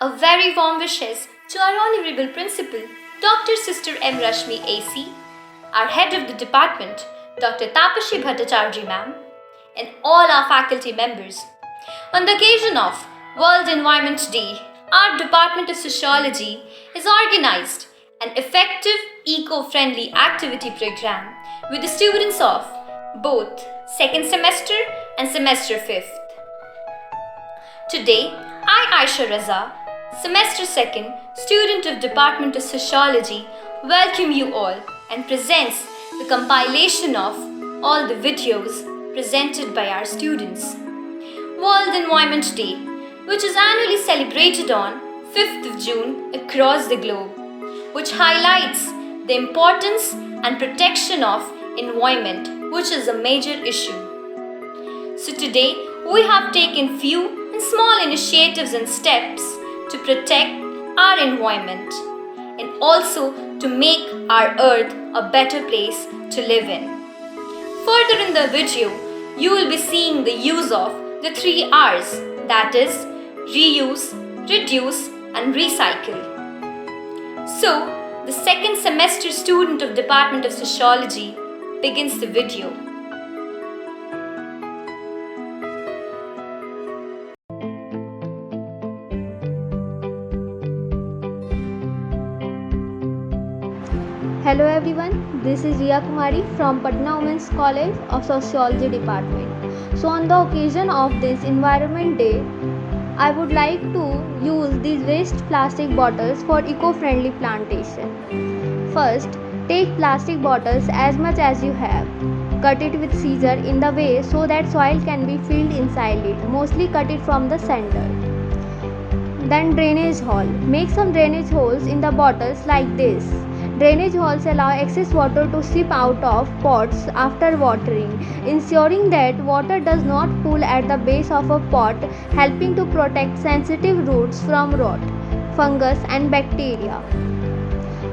A very warm wishes to our Honorable Principal, Dr. Sister M. Rashmi AC, our Head of the Department, Dr. Tapashi Bhattacharjee Ma'am, and all our faculty members. On the occasion of World Environment Day, our Department of Sociology has organized an effective eco-friendly activity program with the students of both second semester and semester 5th. Today, I, Aisha Raza, semester 2nd, student of Department of Sociology, welcome you all and presents the compilation of all the videos presented by our students. World Environment Day, which is annually celebrated on 5th of June across the globe, which highlights the importance and protection of environment, which is a major issue. So today, we have taken few and small initiatives and steps to protect our environment and also to make our earth a better place to live in. Further in the video, you will be seeing the use of the 3 R's, that is, reuse, reduce and recycle. So, the second semester student of Department of Sociology begins the video. Hello everyone, this is Riya Kumari from Patna Women's College of Sociology Department. So on the occasion of this Environment Day, I would like to use these waste plastic bottles for eco-friendly plantation. First, take plastic bottles as much as you have. Cut it with scissor in the way so that soil can be filled inside it. Mostly cut it from the center. Then drainage hole. Make some drainage holes in the bottles like this. Drainage holes allow excess water to seep out of pots after watering, ensuring that water does not pool at the base of a pot, helping to protect sensitive roots from rot, fungus and bacteria.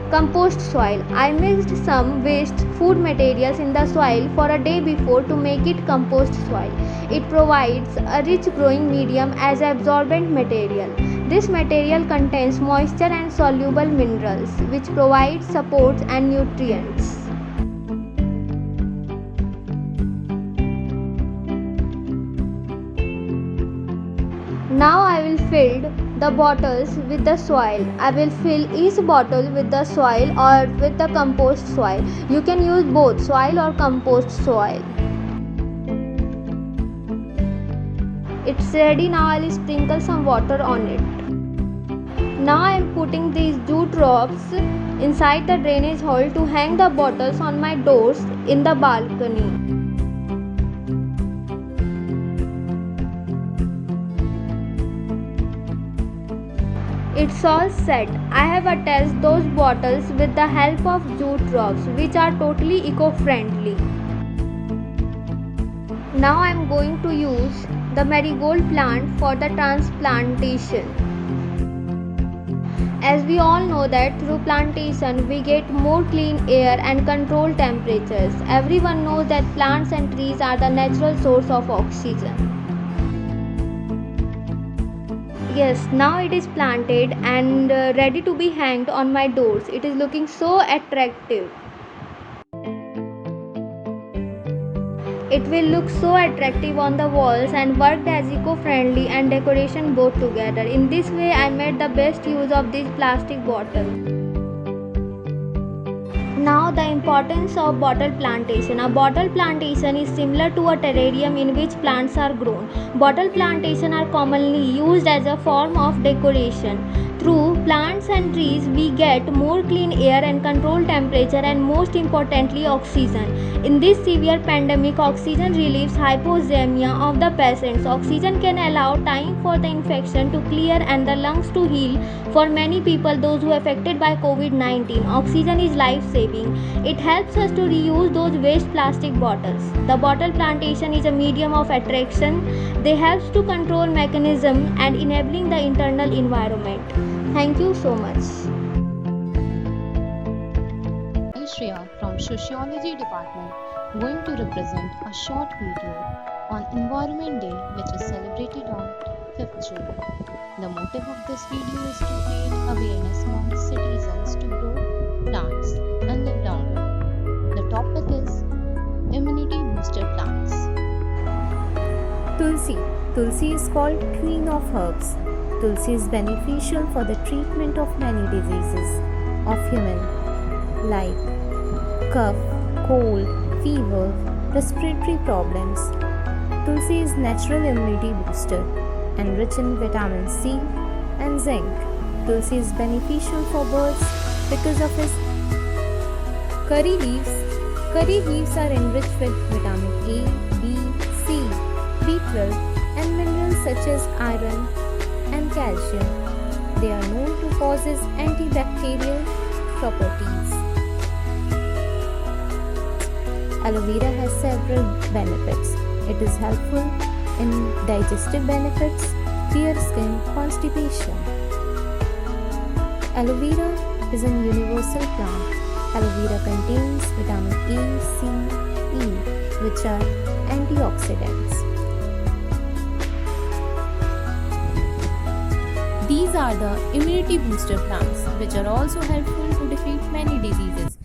Compost soil. I mixed some waste food materials in the soil for a day before to make it compost soil. It provides a rich growing medium as absorbent material. This material contains moisture and soluble minerals which provide support and nutrients. Now I will fill the bottles with the soil. I will fill each bottle with the soil or with the compost soil. You can use both soil or compost soil. It's ready. Now I will sprinkle some water on it. Now I am putting these jute ropes inside the drainage hole to hang the bottles on my doors in the balcony. It's all set. I have attached those bottles with the help of jute ropes which are totally eco-friendly. Now I am going to use the marigold plant for the transplantation. As we all know that through plantation we get more clean air and controlled temperatures. Everyone knows that plants and trees are the natural source of oxygen. Yes, now it is planted and ready to be hanged on my doors. It is looking so attractive. It will look so attractive on the walls and worked as eco-friendly and decoration both together. In this way, I made the best use of this plastic bottle. Now the importance of bottle plantation. A bottle plantation is similar to a terrarium in which plants are grown. Bottle plantation are commonly used as a form of decoration. Through plants and trees, we get more clean air and controlled temperature and most importantly oxygen. In this severe pandemic, oxygen relieves hypoxemia of the patients. Oxygen can allow time for the infection to clear and the lungs to heal. For many people, those who are affected by COVID-19, oxygen is life-saving. It helps us to reuse those waste plastic bottles. The bottle plantation is a medium of attraction. They help to control mechanism and enabling the internal environment. Thank you so much. Shreya from Sociology Department going to represent a short video on Environment Day which is celebrated on 5th June. The motive of this video is to create awareness among citizens to grow plants and live longer. The topic is immunity booster plants. Tulsi. Tulsi is called Queen of Herbs. Tulsi is beneficial for the treatment of many diseases of human like cough, cold, fever, respiratory problems. Tulsi is natural immunity booster and rich in vitamin C and zinc. Tulsi is beneficial for birds because of its curry leaves. Curry leaves are enriched with vitamin A, B, C, B12 and minerals such as iron and calcium. They are known to possess antibacterial properties. Aloe vera has several benefits. It is helpful in digestive benefits, clear skin, constipation. Aloe vera is a universal plant. Aloe vera contains vitamin A, C, E, which are antioxidants. These are the immunity booster plants, which are also helpful to defeat many diseases.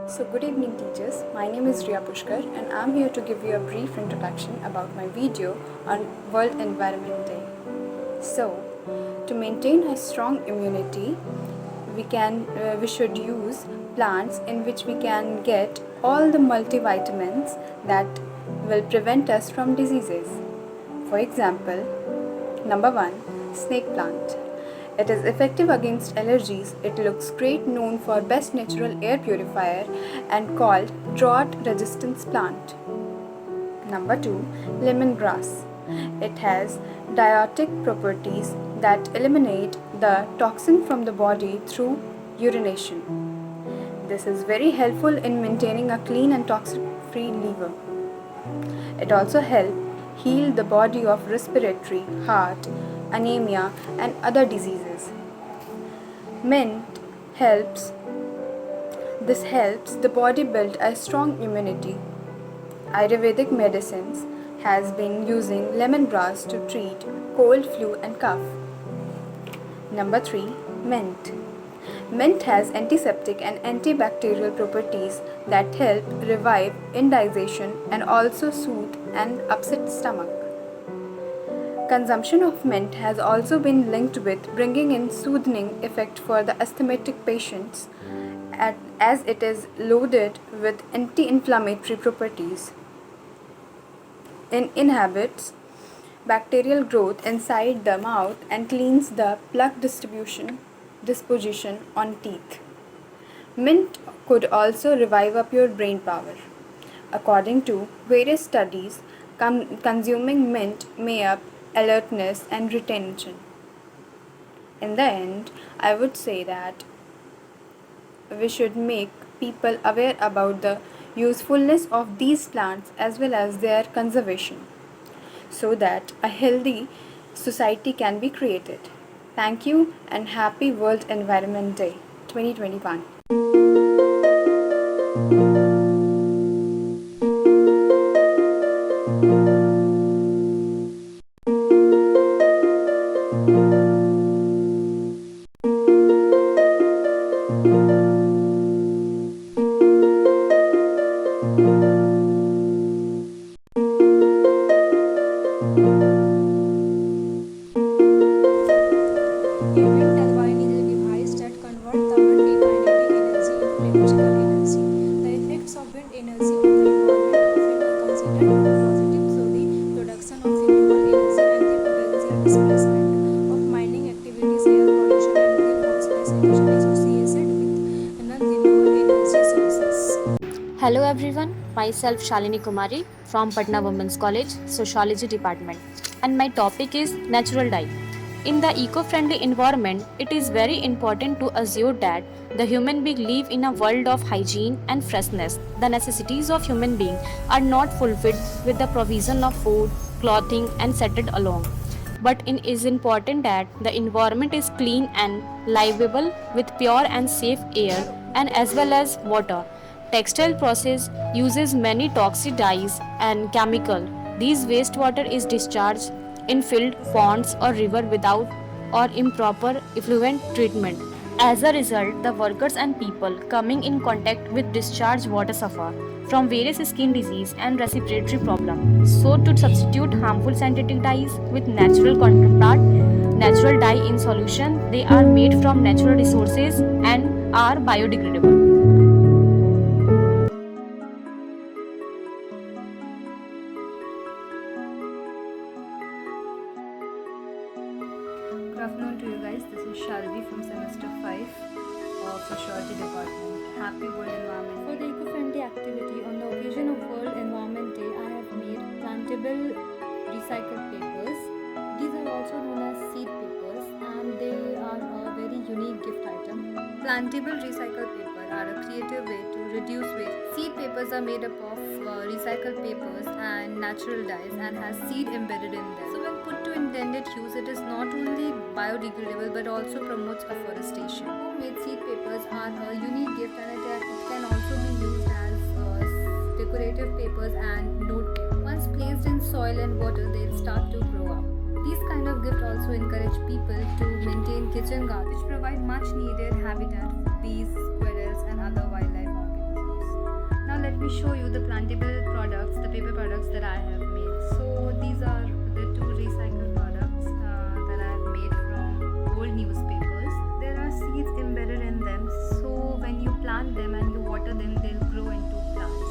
So good evening teachers, my name is Riya Pushkar and I am here to give you a brief introduction about my video on World Environment Day. So, to maintain a strong immunity, we should use plants in which we can get all the multivitamins that will prevent us from diseases. For example, number 1, snake plant. It is effective against allergies. It looks great, known for best natural air purifier and called drought resistance plant. Number 2, lemongrass. It has diuretic properties that eliminate the toxin from the body through urination. This is very helpful in maintaining a clean and toxic-free liver. It also helps heal the body of respiratory, heart, anemia and other diseases. Mint helps the body build a strong immunity. Ayurvedic medicines has been using lemongrass to treat cold, flu and cough. Number 3, mint. Mint has antiseptic and antibacterial properties that help revive indigestion and also soothe an upset stomach. Consumption of mint has also been linked with bringing in soothing effect for the asthmatic patients as it is loaded with anti-inflammatory properties. It inhibits bacterial growth inside the mouth and cleans the plaque disposition on teeth. Mint could also revive up your brain power. According to various studies, consuming mint may up alertness and retention. In the end, I would say that we should make people aware about the usefulness of these plants as well as their conservation so that a healthy society can be created. Thank you and happy World Environment Day 2021. Event turbine is a device that converts the wind kinetic energy into electrical energy. The effects of wind energy on the environment often are considered positive, so the production of renewable energy and the potential displacement of mining Hello everyone, myself Shalini Kumari from Patna Women's College, Sociology Department, and my topic is natural dye. In the eco-friendly environment, it is very important to assure that the human being live in a world of hygiene and freshness. The necessities of human being are not fulfilled with the provision of food, clothing, and settled alone. But it is important that the environment is clean and livable with pure and safe air and as well as water. Textile process uses many toxic dyes and chemical. These wastewater is discharged in field, ponds or river without or improper effluent treatment. As a result, the workers and people coming in contact with discharged water suffer from various skin disease and respiratory problems. So to substitute harmful synthetic dyes with natural counterpart, natural dye in solution, they are made from natural resources and are biodegradable. Good afternoon to you guys. This is Shalvi from semester 5 of Sociology Department. Happy World Environment For the eco-friendly activity on the occasion of World Environment Day, I have made plantable recycled papers. These are also known as seed papers and they are a very unique gift item. Plantable recycled paper are a creative way to reduce waste. Seed papers are made up of recycled papers and natural dyes and has seed embedded in them. So when put to intended use, it is not only biodegradable but also promotes afforestation. Homemade seed papers are a unique gift and it can also be used as decorative papers and note paper. Once placed in soil and water, they'll start to grow up. These kind of gifts also encourage people to maintain kitchen gardens, which provide much needed habitat for bees, squirrels and other wildlife organisms. Now let me show you the plantable products, the paper products that I have made. So these are the two recycled products that I have made from old newspapers. There are seeds embedded in them, so when you plant them and you water them, they'll grow into plants.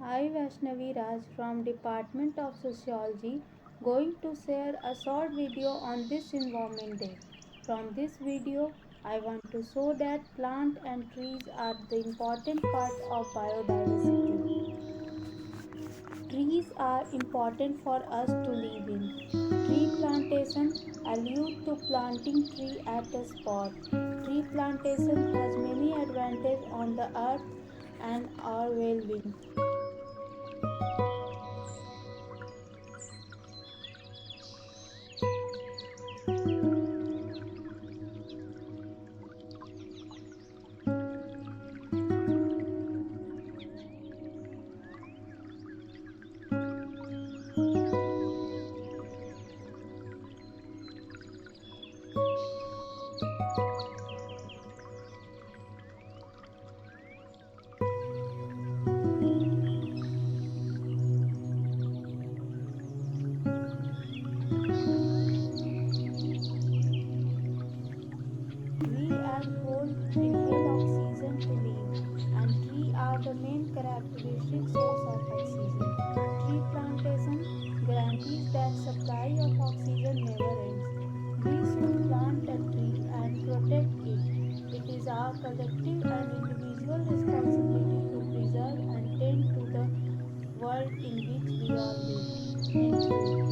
I Vaishnavi Raj from Department of Sociology going to share a short video on this Environment Day. From this video, I want to show that plants and trees are the important part of biodiversity. Trees are important for us to live in. Tree plantation allude to planting tree at a spot. Tree plantation has many advantages on the earth and our well-being. We are told inhale oxygen to live, and trees are the main characteristic source of oxygen. Tree plantation guarantees that supply of oxygen never ends. We should plant a tree and protect it. It is our collective and individual responsibility to preserve and tend to the world in which we all live. Thank you.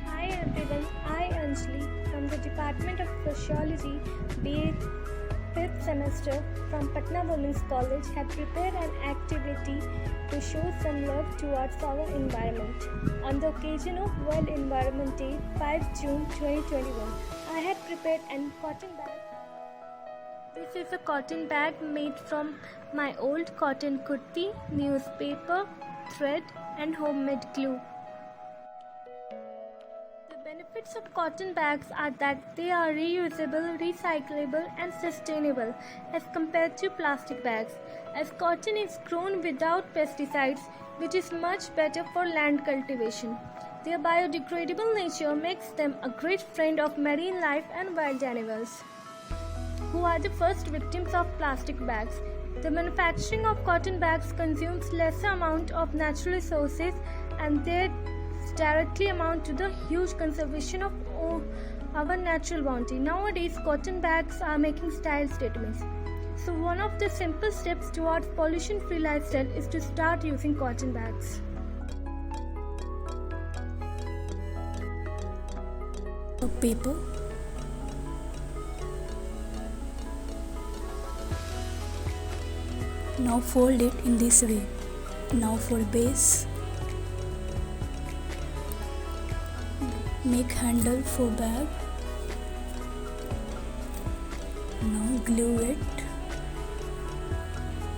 Hi everyone, I Anjali from the Department of Sociology, BA 5th semester from Patna Women's College have prepared an activity to show some love towards our environment. On the occasion of World Environment Day, 5 June 2021, I had prepared an cotton bag. This is a cotton bag made from my old cotton kurti, newspaper, thread and homemade glue. The benefits of cotton bags are that they are reusable, recyclable and sustainable as compared to plastic bags, as cotton is grown without pesticides, which is much better for land cultivation. Their biodegradable nature makes them a great friend of marine life and wild animals, who are the first victims of plastic bags. The manufacturing of cotton bags consumes lesser amount of natural resources, and they directly amount to the huge conservation of our natural bounty. Nowadays, cotton bags are making style statements. So one of the simple steps towards pollution-free lifestyle is to start using cotton bags. A paper, now fold it in this way. Now for base, make handle for bag. Now glue it,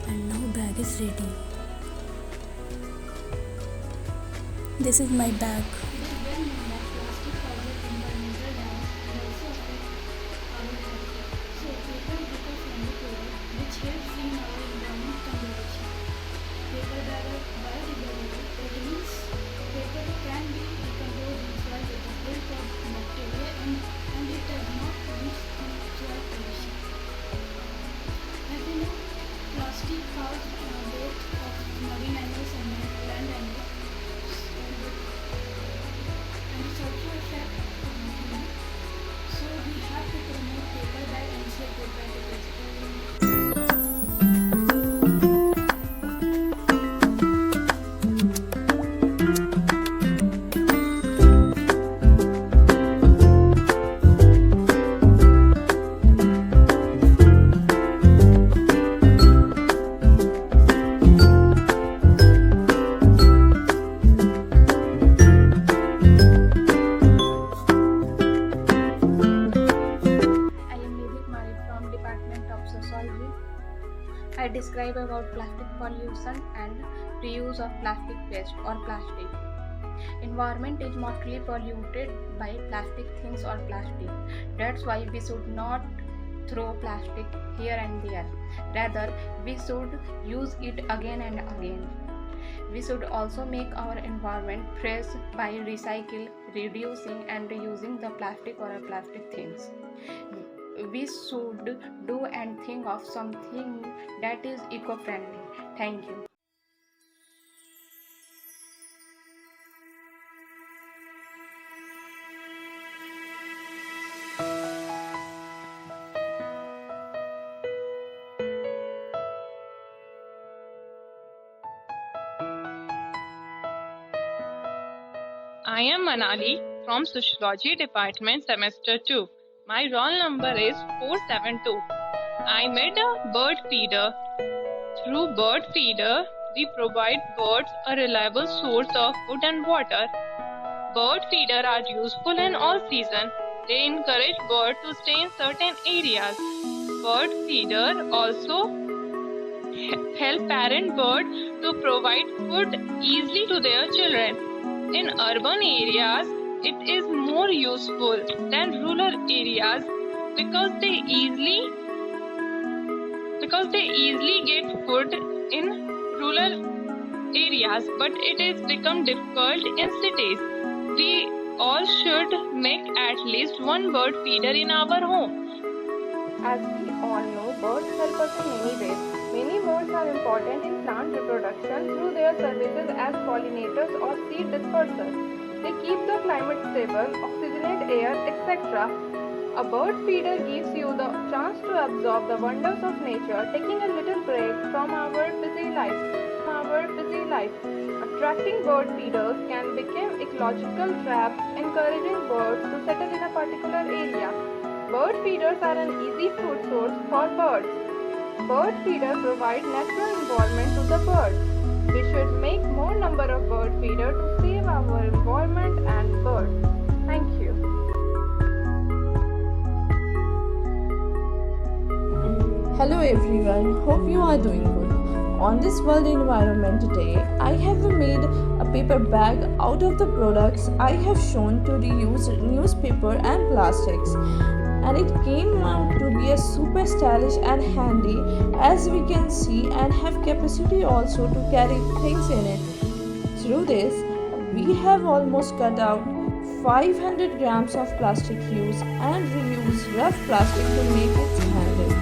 and now bag is ready. This is my bag. I describe about plastic pollution and reuse of plastic waste or plastic. Environment is mostly polluted by plastic things or plastic. That's why we should not throw plastic here and there. Rather, we should use it again and again. We should also make our environment fresh by recycle, reducing and reusing the plastic or plastic things. We should do and think of something that is eco-friendly. Thank you. I am Manali from Sociology Department Semester 2. My roll number is 472. I made a bird feeder. Through bird feeder, we provide birds a reliable source of food and water. Bird feeder are useful in all season. They encourage birds to stay in certain areas. Bird feeder also help parent bird to provide food easily to their children. In urban areas, it is more useful than rural areas because they easily get food in rural areas, but it is become difficult in cities. We all should make at least one bird feeder in our home. As we all know, birds help us in many ways. Many birds are important in plant reproduction through their services as pollinators or seed dispersers. They keep the climate stable, oxygenate air, etc. A bird feeder gives you the chance to absorb the wonders of nature, taking a little break from our busy life. Attracting bird feeders can become ecological traps, encouraging birds to settle in a particular area. Bird feeders are an easy food source for birds. Bird feeders provide natural environment to the birds. We should make more number of bird feeders to save our environment and birds. Thank you. Hello everyone, hope you are doing good. On this World Environment Day, I have made a paper bag out of the products I have shown to reuse newspaper and plastics. And it came out to be a super stylish and handy, as we can see, and have capacity also to carry things in it. Through this, we have almost cut out 500 grams of plastic use and reuse rough plastic to make its handle.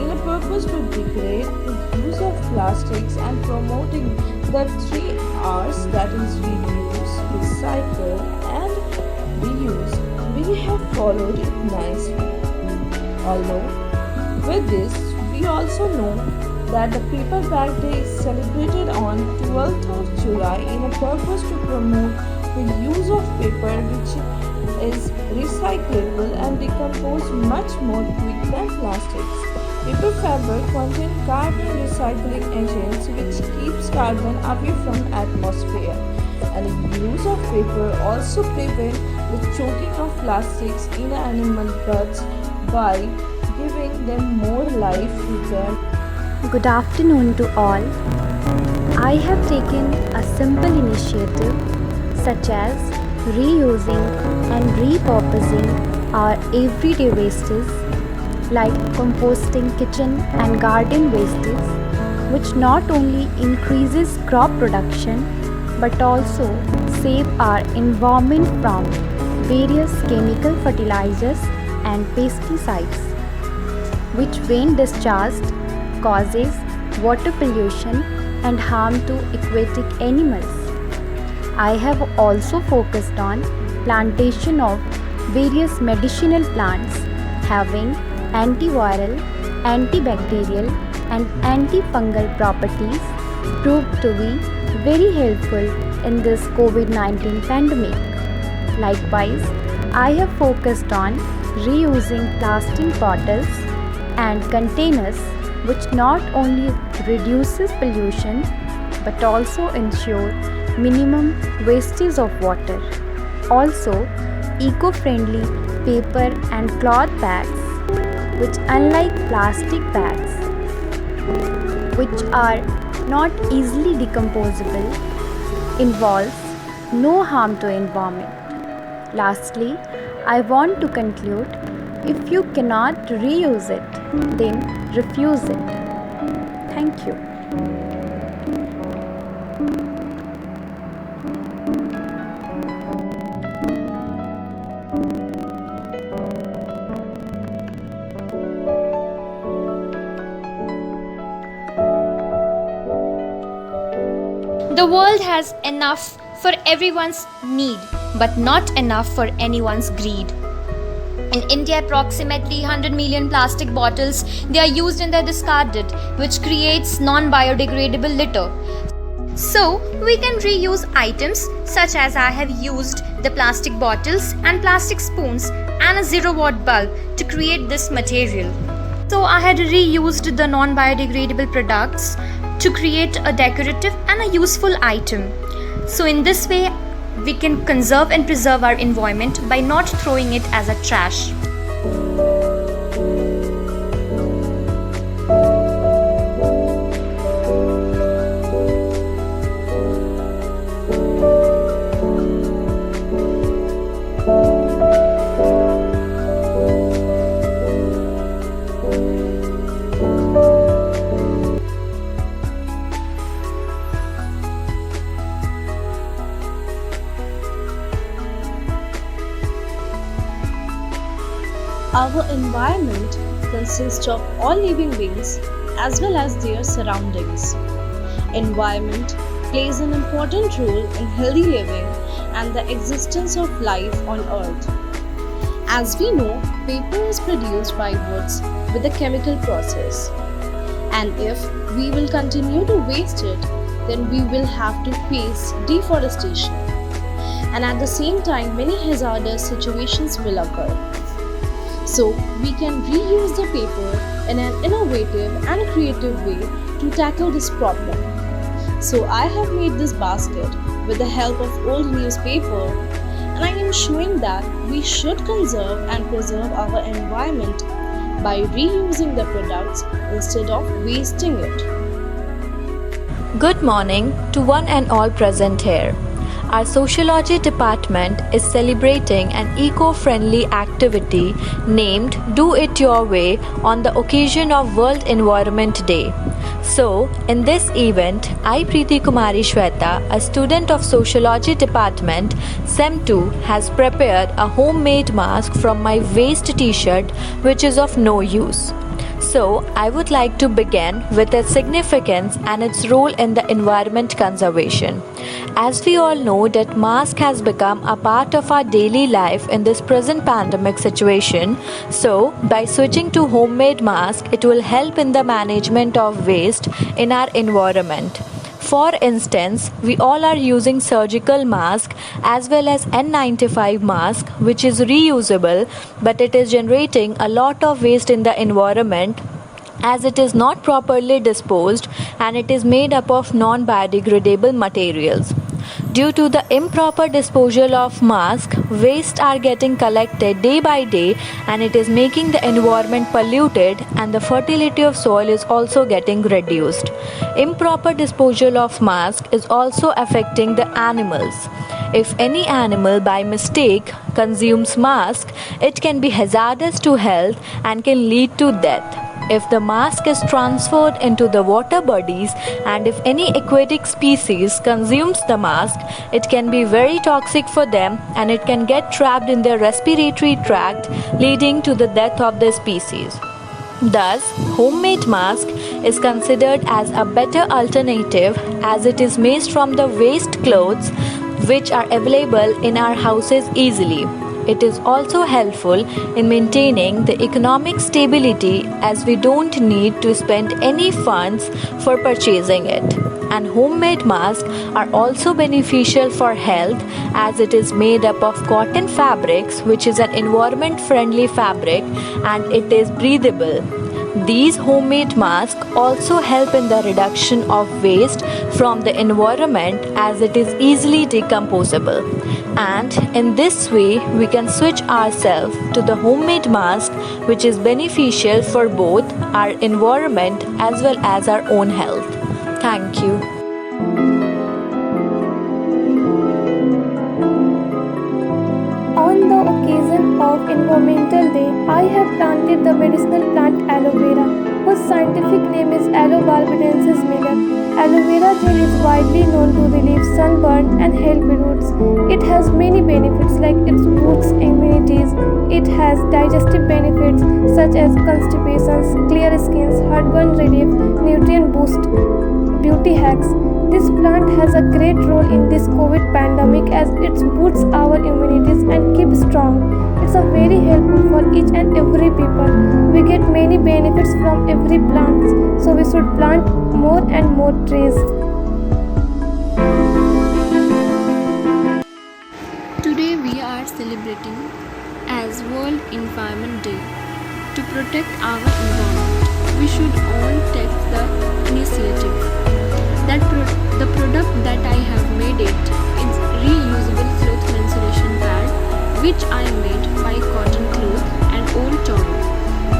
In a purpose to degrade the use of plastics and promoting the 3 R's, that is reduce, recycle and reuse, we have followed it nicely. Although with this, we also know that the Paper Bag Day is celebrated on 12th of July in a purpose to promote the use of paper which is recyclable and decompose much more quick than plastics. Paper fabric contains carbon recycling agents which keeps carbon away from atmosphere. And the use of paper also prevents the choking of plastics in animal guts by giving them more life return. Good afternoon to all. I have taken a simple initiative such as reusing and repurposing our everyday wastes like composting kitchen and garden wastes, which not only increases crop production but also save our environment from various chemical fertilizers and pesticides, which when discharged causes water pollution and harm to aquatic animals. I have also focused on plantation of various medicinal plants having antiviral, antibacterial and antifungal properties proved to be very helpful in this COVID-19 pandemic. Likewise, I have focused on reusing plastic bottles and containers, which not only reduces pollution but also ensure minimum wastage of water. Also, eco-friendly paper and cloth bags, which unlike plastic bags, which are not easily decomposable, involves no harm to environment. Lastly, I want to conclude, if you cannot reuse it, then refuse it. Thank you. The world has enough for everyone's need, but not enough for anyone's greed. In India, approximately 100 million plastic bottles they are used and they're discarded, which creates non-biodegradable litter. So, we can reuse items such as I have used the plastic bottles and plastic spoons and a 0-watt bulb to create this material. So, I had reused the non-biodegradable products to create a decorative and a useful item. So, in this way, we can conserve and preserve our environment by not throwing it as a trash. Our environment consists of all living beings as well as their surroundings. Environment plays an important role in healthy living and the existence of life on earth. As we know, paper is produced by woods with a chemical process. And if we will continue to waste it, then we will have to face deforestation. And at the same time, many hazardous situations will occur. So, we can reuse the paper in an innovative and creative way to tackle this problem. So, I have made this basket with the help of old newspaper, and I am showing that we should conserve and preserve our environment by reusing the products instead of wasting it. Good morning to one and all present here. Our Sociology department is celebrating an eco-friendly activity named Do It Your Way on the occasion of World Environment Day. So, in this event, I, Preeti Kumari Shweta, a student of Sociology Department, SEM 2, has prepared a homemade mask from my waste t-shirt which is of no use. So, I would like to begin with its significance and its role in the environment conservation. As we all know that mask has become a part of our daily life in this present pandemic situation, so by switching to homemade mask, it will help in the management of waste in our environment. For instance, we all are using surgical mask as well as N95 mask, which is reusable, but it is generating a lot of waste in the environment as it is not properly disposed and it is made up of non-biodegradable materials. Due to the improper disposal of mask, waste are getting collected day by day and it is making the environment polluted and the fertility of soil is also getting reduced. Improper disposal of mask is also affecting the animals. If any animal by mistake consumes mask, it can be hazardous to health and can lead to death. If the mask is transferred into the water bodies and if any aquatic species consumes the mask, it can be very toxic for them and it can get trapped in their respiratory tract, leading to the death of the species. Thus, homemade mask is considered as a better alternative as it is made from the waste clothes which are available in our houses easily. It is also helpful in maintaining the economic stability as we don't need to spend any funds for purchasing it. And homemade masks are also beneficial for health as it is made up of cotton fabrics, which is an environment friendly fabric and it is breathable. These homemade masks also help in the reduction of waste from the environment as it is easily decomposable. And in this way, we can switch ourselves to the homemade mask, which is beneficial for both our environment as well as our own health. Thank you. On the occasion of Environmental Day, I have planted the medicinal plant aloe vera, whose scientific name is Aloe barbadensis Miller. Aloe vera gel is widely known to relieve sunburn and help roots. It has many benefits like it boosts immunities. It has digestive benefits such as constipation, clear skins, heartburn relief, nutrient boost, beauty hacks. This plant has a great role in this COVID pandemic as it boosts our immunities and keeps strong. It's a very helpful for each and every people. We get many benefits from every plant, so we should plant more and more trees. Today we are celebrating as World Environment Day. To protect our environment, we should all take the initiative. The product that I have made it is reusable cloth menstruation pad, which I made by cotton cloth and old towel.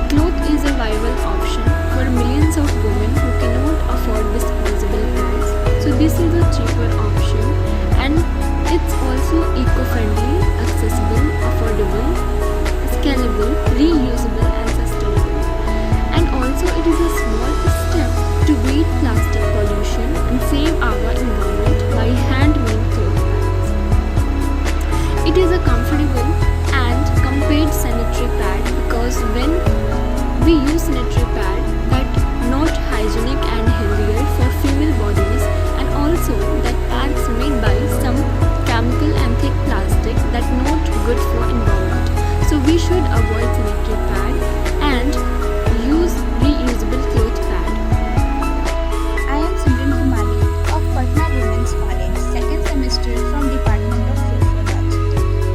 Cloth is a viable option for millions of women who cannot afford disposable pads. So this is a cheaper option and it's also eco-friendly, accessible, affordable, scalable, reusable and sustainable. And also it is a small step to beat plastic pollution and save our environment by handmade cloth pads. It is a comfortable and compact sanitary pad because when we use sanitary pad that not hygienic and healthier for female bodies and also that pads made by some chemical and thick plastic that not good for environment. So we should avoid sanitary pad and use reusable cloth pad. I am Simran Kumari of Patna Women's College, second semester from Department of Sociology.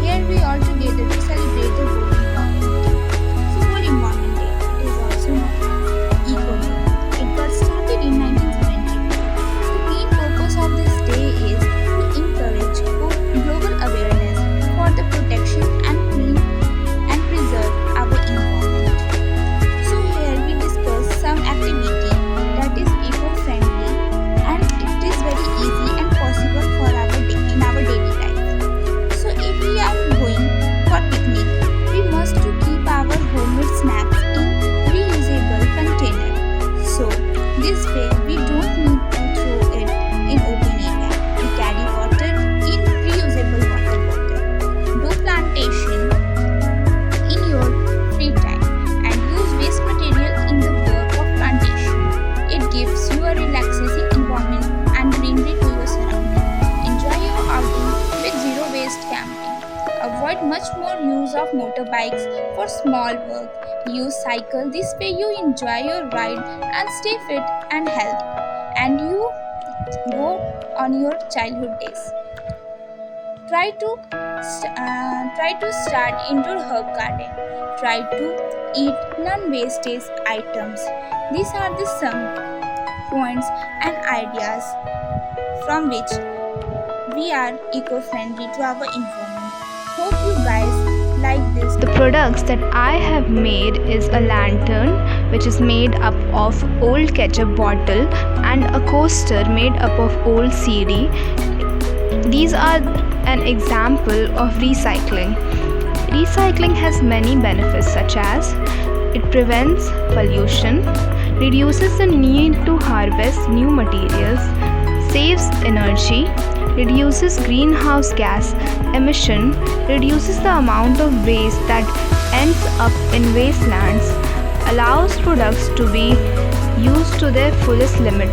Here we all together to celebrate the World Environment Day. So World Environment Day is also known make much more use of motorbikes for small work. Use cycle. This way you enjoy your ride and stay fit and healthy. And you go on your childhood days. Try to start indoor herb garden. Try to eat non-wastage items. These are the some points and ideas from which we are eco-friendly to our environment. Hope you guys like this. The products that I have made is a lantern which is made up of old ketchup bottle and a coaster made up of old CD. These are an example of recycling. Recycling has many benefits such as it prevents pollution, reduces the need to harvest new materials, saves energy, reduces greenhouse gas emission, reduces the amount of waste that ends up in wastelands, allows products to be used to their fullest limit.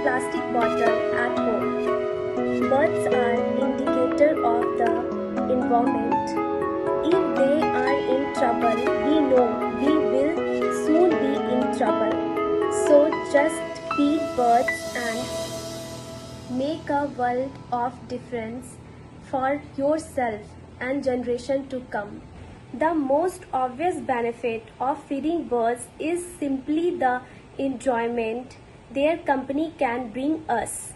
plastic bottle at home. Birds are indicator of the environment. If they are in trouble, we know we will soon be in trouble. So just feed birds and make a world of difference for yourself and generation to come. The most obvious benefit of feeding birds is simply the enjoyment their company can bring us.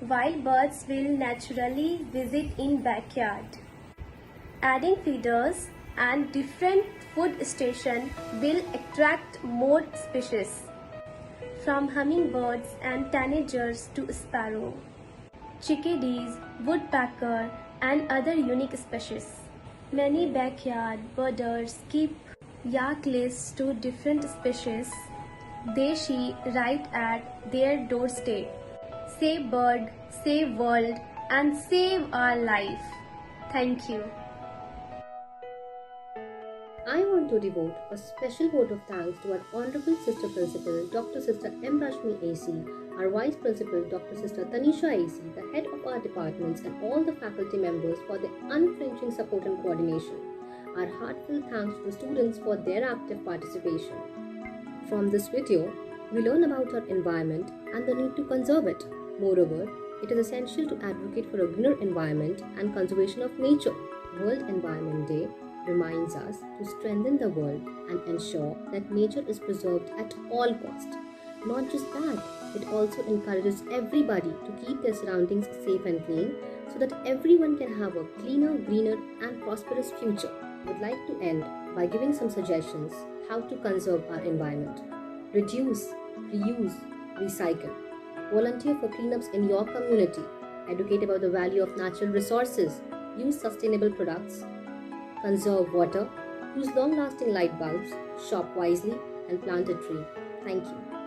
Wild birds will naturally visit in backyard. Adding feeders and different food station will attract more species, from hummingbirds and tanagers to sparrow, chickadees, woodpecker and other unique species. Many backyard birders keep yak lists to different species. They see right at their doorstep. Save bird, save world and save our life. Thank you. I want to devote a special vote of thanks to our Honorable Sister Principal, Dr. Sister M. Rashmi AC, our Vice Principal, Dr. Sister Tanisha AC, the head of our departments and all the faculty members for their unflinching support and coordination. Our heartfelt thanks to the students for their active participation. From this video, we learn about our environment and the need to conserve it. Moreover, it is essential to advocate for a greener environment and conservation of nature. World Environment Day reminds us to strengthen the world and ensure that nature is preserved at all costs. Not just that, it also encourages everybody to keep their surroundings safe and clean so that everyone can have a cleaner, greener and prosperous future. I would like to end by giving some suggestions how to conserve our environment. Reduce, reuse, recycle. Volunteer for cleanups in your community. Educate about the value of natural resources. use sustainable products, conserve water, use long lasting light bulbs, shop wisely, and plant a tree. Thank you.